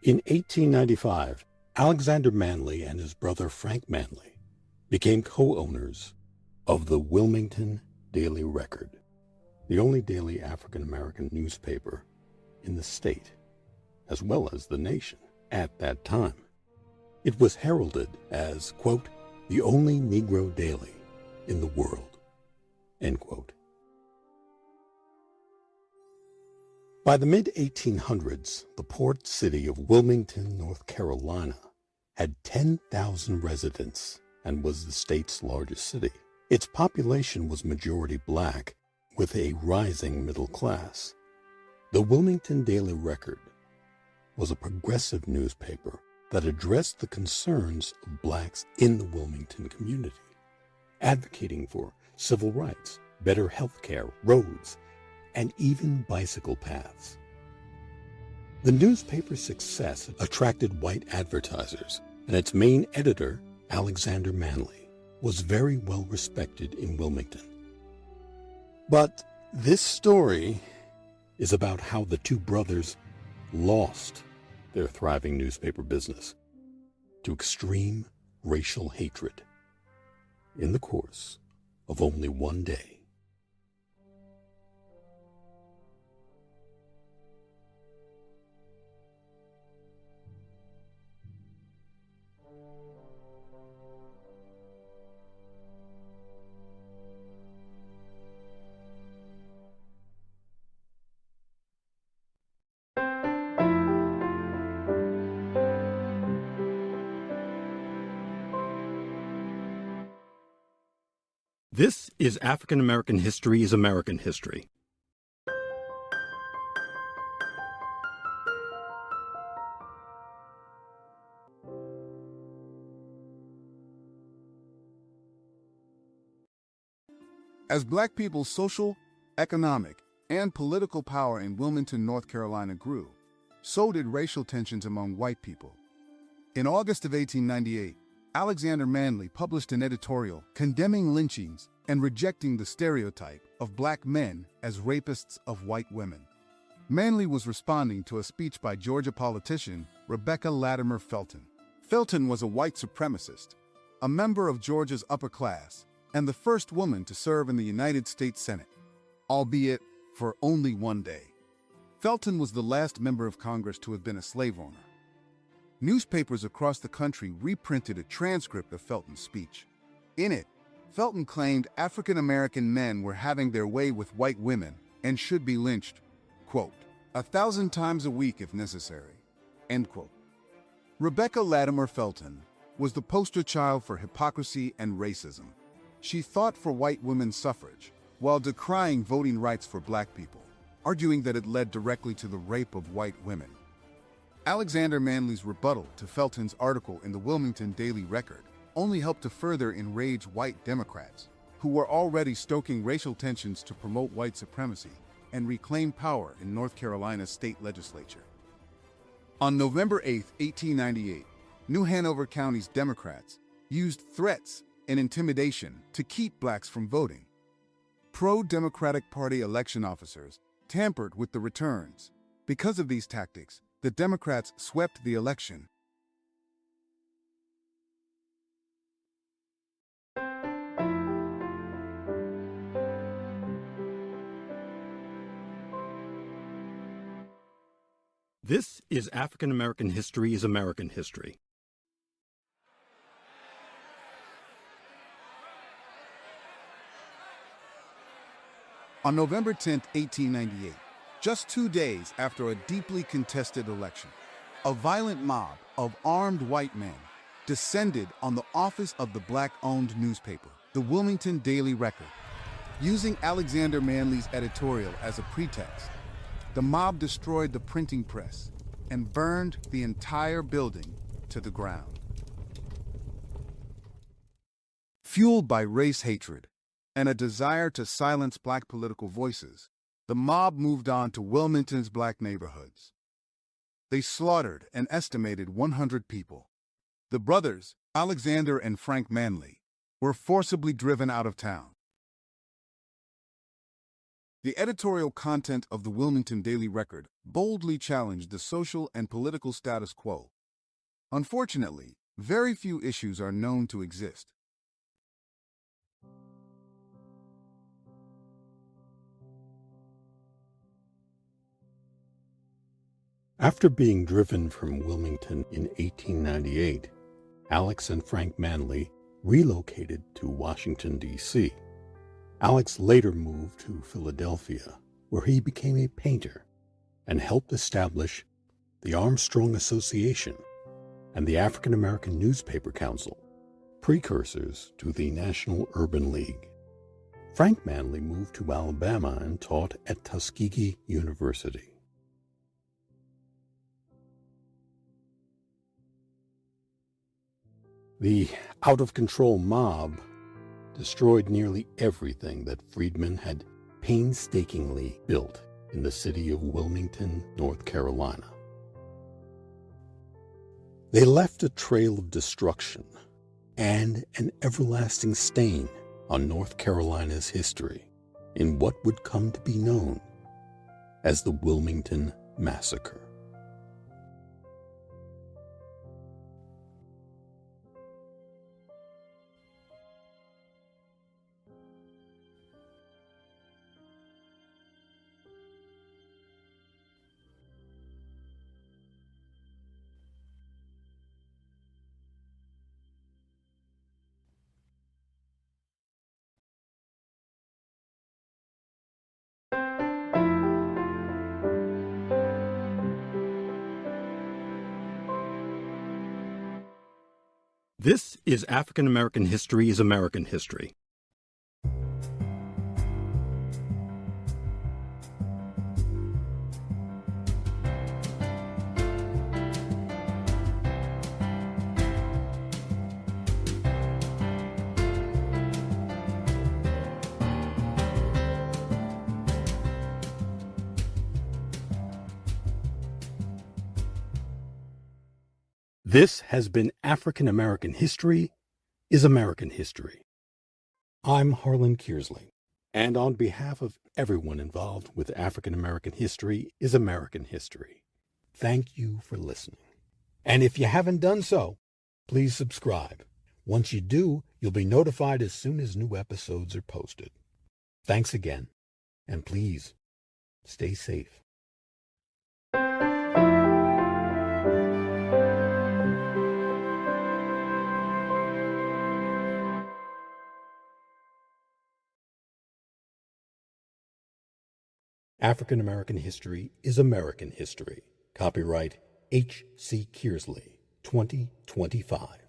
In 1895, Alexander Manly and his brother Frank Manly became co-owners of the Wilmington Daily Record, the only daily African-American newspaper in the state, as well as the nation, at that time. It was heralded as, quote, the only Negro daily in the world, end quote. By the mid-1800s, the port city of Wilmington, North Carolina, had 10,000 residents and was the state's largest city. Its population was majority black, with a rising middle class. The Wilmington Daily Record was a progressive newspaper that addressed the concerns of blacks in the Wilmington community, advocating for civil rights, better health care, roads, and even bicycle paths. The newspaper's success attracted white advertisers, and its main editor, Alexander Manly, was very well respected in Wilmington. But this story is about how the two brothers lost their thriving newspaper business to extreme racial hatred in the course of only one day. This is African American History is American History. As black people's social, economic, and political power in Wilmington, North Carolina grew, so did racial tensions among white people. In August of 1898, Alexander Manly published an editorial condemning lynchings and rejecting the stereotype of black men as rapists of white women. Manly was responding to a speech by Georgia politician Rebecca Latimer Felton. Felton was a white supremacist, a member of Georgia's upper class, and the first woman to serve in the United States Senate, albeit for only one day. Felton was the last member of Congress to have been a slave owner. Newspapers across the country reprinted a transcript of Felton's speech. In it, Felton claimed African American men were having their way with white women and should be lynched, quote, 1,000 times a week if necessary, end quote. Rebecca Latimer Felton was the poster child for hypocrisy and racism. She fought for white women's suffrage while decrying voting rights for black people, arguing that it led directly to the rape of white women. Alexander Manly's rebuttal to Felton's article in the Wilmington Daily Record only helped to further enrage white Democrats, who were already stoking racial tensions to promote white supremacy and reclaim power in North Carolina's state legislature. On November 8, 1898, New Hanover County's Democrats used threats and intimidation to keep blacks from voting. Pro-Democratic Party election officers tampered with the returns. Because of these tactics, the Democrats swept the election. This is African American History is American History. On November 10, 1898, just 2 days after a deeply contested election, a violent mob of armed white men descended on the office of the black-owned newspaper, the Wilmington Daily Record. Using Alexander Manly's editorial as a pretext, the mob destroyed the printing press and burned the entire building to the ground. Fueled by race hatred and a desire to silence black political voices, the mob moved on to Wilmington's black neighborhoods. They slaughtered an estimated 100 people. The brothers, Alexander and Frank Manly, were forcibly driven out of town. The editorial content of the Wilmington Daily Record boldly challenged the social and political status quo. Unfortunately, very few issues are known to exist. After being driven from Wilmington in 1898, Alex and Frank Manley relocated to Washington, D.C. Alex later moved to Philadelphia, where he became a painter and helped establish the Armstrong Association and the African American Newspaper Council, precursors to the National Urban League. Frank Manley moved to Alabama and taught at Tuskegee University. The out-of-control mob destroyed nearly everything that freedmen had painstakingly built in the city of Wilmington, North Carolina. They left a trail of destruction and an everlasting stain on North Carolina's history in what would come to be known as the Wilmington Massacre. This is African American History is American History. This has been African American History is American History. I'm Harlan Kearsley, and on behalf of everyone involved with African American History is American History, thank you for listening. And if you haven't done so, please subscribe. Once you do, you'll be notified as soon as new episodes are posted. Thanks again, and please stay safe. African American History is American History. Copyright H.C. Kearsley, 2025.